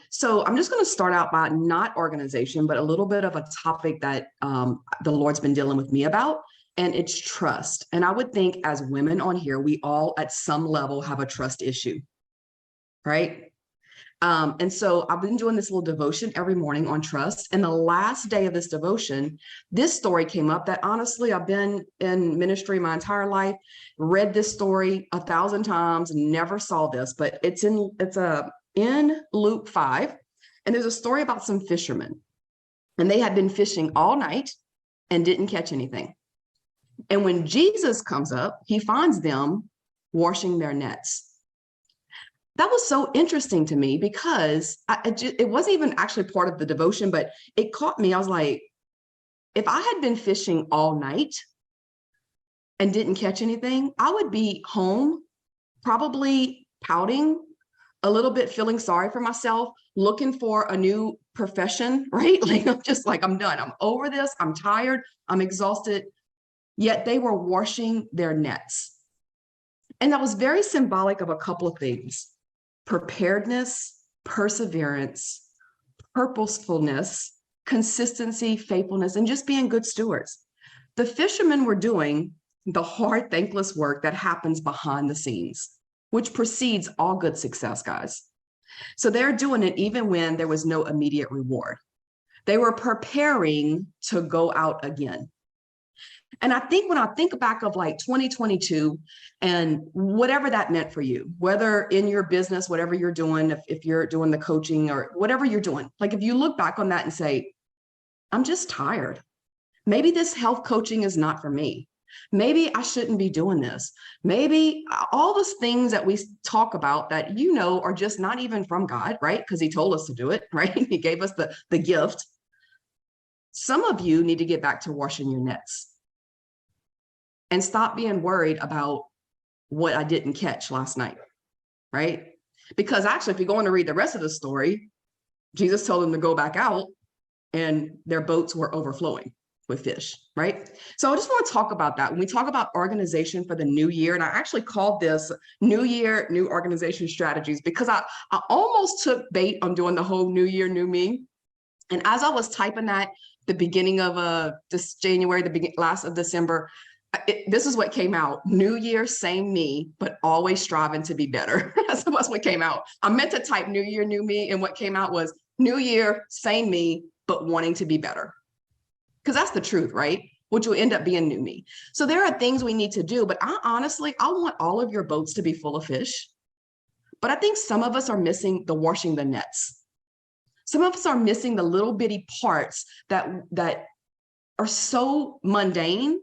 So I'm just going to start out by not organization, but a little bit of a topic that the Lord's been dealing with me about, and it's trust. And I would think as women on here, we all at some level have a trust issue, right? And so I've been doing this little devotion every morning on trust. And the last day of this devotion, this story came up that honestly, I've been in ministry my entire life, read this story 1,000 times, never saw this, but it's in Luke 5. And there's a story about some fishermen, and they had been fishing all night and didn't catch anything. And when Jesus comes up, he finds them washing their nets. That was so interesting to me because it wasn't even actually part of the devotion, but it caught me. I was like, if I had been fishing all night and didn't catch anything, I would be home, probably pouting, a little bit feeling sorry for myself, looking for a new profession, right? Like, I'm just like, I'm done. I'm over this. I'm tired. I'm exhausted. Yet they were washing their nets. And that was very symbolic of a couple of things: preparedness, perseverance, purposefulness, consistency, faithfulness, and just being good stewards. The fishermen were doing the hard, thankless work that happens behind the scenes, which precedes all good success, guys. So they're doing it even when there was no immediate reward. They were preparing to go out again. And I think when I think back of like 2022 and whatever that meant for you, whether in your business, whatever you're doing, if you're doing the coaching or whatever you're doing, like if you look back on that and say, I'm just tired. Maybe this health coaching is not for me. Maybe I shouldn't be doing this. Maybe all those things that we talk about that, are just not even from God, right? Because he told us to do it, right? He gave us the gift. Some of you need to get back to washing your nets and stop being worried about what I didn't catch last night, right? Because actually, if you're going to read the rest of the story, Jesus told them to go back out and their boats were overflowing with fish, right? So I just want to talk about that. When we talk about organization for the new year, and I actually called this New Year, New Organization Strategies, because I almost took bait on doing the whole New Year, New Me. And as I was typing that, the beginning of this January, last of December, this is what came out: New Year, same me, but always striving to be better. That's what came out. I meant to type New Year, New Me, and what came out was New Year, same me, but wanting to be better. Because that's the truth, right? Which will end up being new me. So there are things we need to do, but I want all of your boats to be full of fish. But I think some of us are missing the washing the nets. Some of us are missing the little bitty parts that are so mundane,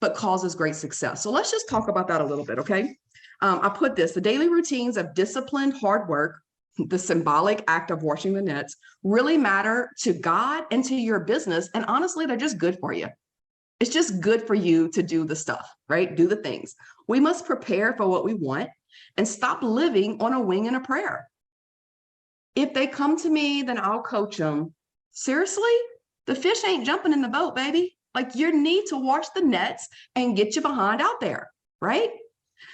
but causes great success. So let's just talk about that a little bit, okay? I put this: the daily routines of disciplined hard work, the symbolic act of washing the nets, really matter to God and to your business. And honestly, they're just good for you. It's just good for you to do the stuff, right? Do the things. We must prepare for what we want and stop living on a wing and a prayer. If they come to me, then I'll coach them. Seriously, the fish ain't jumping in the boat, baby. Like, you need to wash the nets and get your behind out there, right?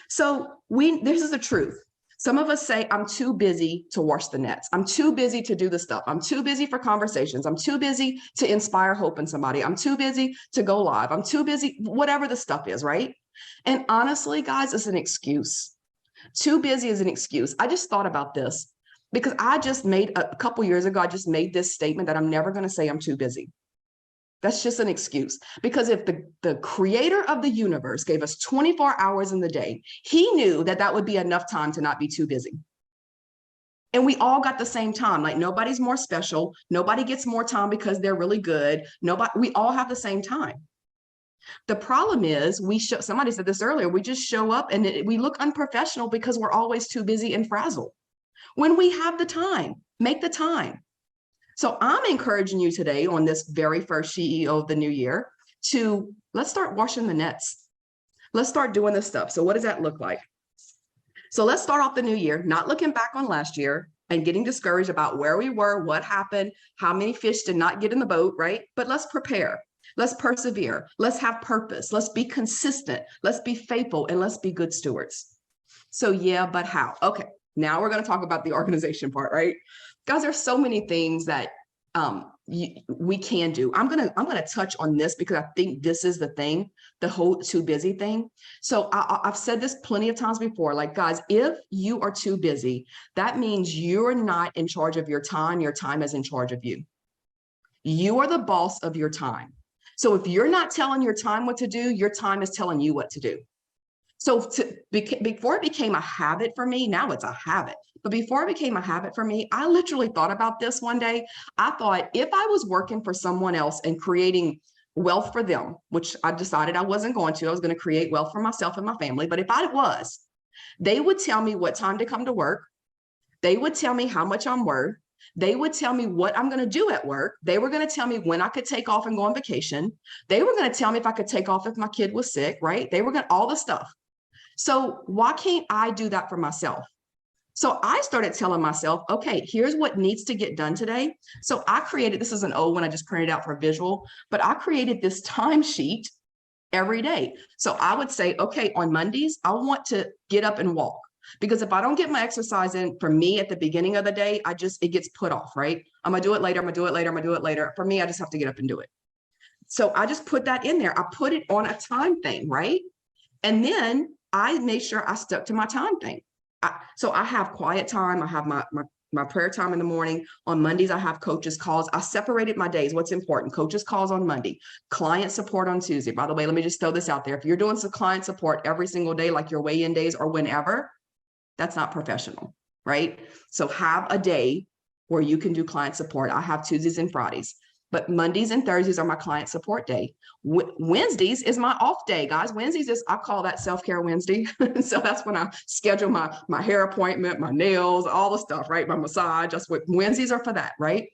So this is the truth. Some of us say, I'm too busy to wash the nets. I'm too busy to do the stuff. I'm too busy for conversations. I'm too busy to inspire hope in somebody. I'm too busy to go live. I'm too busy, whatever the stuff is, right? And honestly, guys, it's an excuse. Too busy is an excuse. I just thought about this because I just made a couple years ago, I just made this statement that I'm never going to say I'm too busy. That's just an excuse. Because if the creator of the universe gave us 24 hours in the day, he knew that would be enough time to not be too busy. And we all got the same time. Like, nobody's more special. Nobody gets more time because they're really good. We all have the same time. The problem is somebody said this earlier, we just show up and we look unprofessional because we're always too busy and frazzled. When we have the time, make the time. So I'm encouraging you today on this very first CEO of the new year let's start washing the nets. Let's start doing this stuff. So what does that look like? So let's start off the new year, not looking back on last year and getting discouraged about where we were, what happened, how many fish did not get in the boat, right? But let's prepare. Let's persevere. Let's have purpose. Let's be consistent. Let's be faithful, and let's be good stewards. So yeah, but how? Okay. Now we're going to talk about the organization part, right? Guys, there's so many things that we can do. I'm gonna touch on this because I think this is the thing, the whole too busy thing. So I've said this plenty of times before, like, guys, if you are too busy, that means you're not in charge of your time. Your time is in charge of you. You are the boss of your time. So if you're not telling your time what to do, your time is telling you what to do. So before it became a habit for me, now it's a habit. But before it became a habit for me, I literally thought about this one day. I thought, if I was working for someone else and creating wealth for them, which I decided I wasn't going to, I was going to create wealth for myself and my family. But if I was, they would tell me what time to come to work. They would tell me how much I'm worth. They would tell me what I'm going to do at work. They were going to tell me when I could take off and go on vacation. They were going to tell me if I could take off if my kid was sick, right? They were going to all the stuff. So why can't I do that for myself? So I started telling myself, okay, here's what needs to get done today. So I created, this is an old one I just printed out for visual, but I created this timesheet every day. So I would say, okay, on Mondays, I want to get up and walk. Because if I don't get my exercise in, for me at the beginning of the day, it gets put off, right? I'm gonna do it later, I'm gonna do it later, I'm gonna do it later. For me, I just have to get up and do it. So I just put that in there. I put it on a time thing, right? And then I made sure I stuck to my time thing. So I have quiet time. I have my prayer time in the morning. On Mondays, I have coaches calls. I separated my days. What's important? Coaches calls on Monday, client support on Tuesday. By the way, let me just throw this out there. If you're doing some client support every single day, like your weigh-in days or whenever, that's not professional, right? So have a day where you can do client support. I have Tuesdays and Fridays, but Mondays and Thursdays are my client support day. Wednesdays is my off day, guys. Wednesdays is, I call that self-care Wednesday. So that's when I schedule my hair appointment, my nails, all the stuff, right? My massage, just what Wednesdays are for that, right?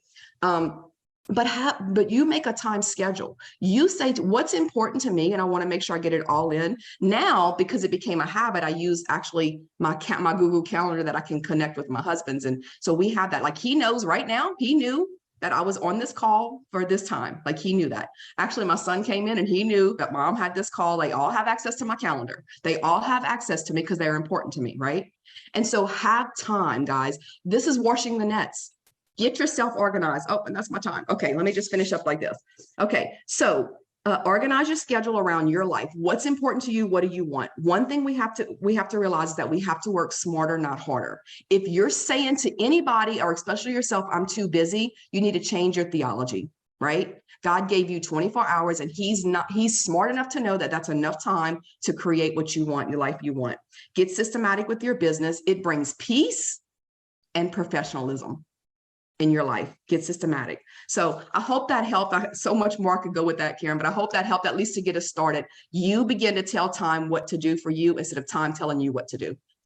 But you make a time schedule. You say what's important to me, and I want to make sure I get it all in. Now, because it became a habit, I use actually my Google Calendar that I can connect with my husband's. And so we have that. Like, he knows right now, he knew that I was on this call for this time. Like, he knew that. Actually, my son came in and he knew that mom had this call. They all have access to my calendar. They all have access to me because they're important to me, right? And so have time, guys. This is washing the nets. Get yourself organized. Oh, and that's my time. Okay, let me just finish up like this. Okay, so organize your schedule around your life. What's important to you? What do you want? One thing we have to realize is that we have to work smarter, not harder. If you're saying to anybody, or especially yourself, I'm too busy, you need to change your theology, right? God gave you 24 hours, and he's smart enough to know that that's enough time to create what you want, your life you want. Get systematic with your business. It brings peace and professionalism in your life. Get systematic. So I hope that helped. So much more I could go with that, Karen, but I hope that helped at least to get us started. You begin to tell time what to do for you instead of time telling you what to do.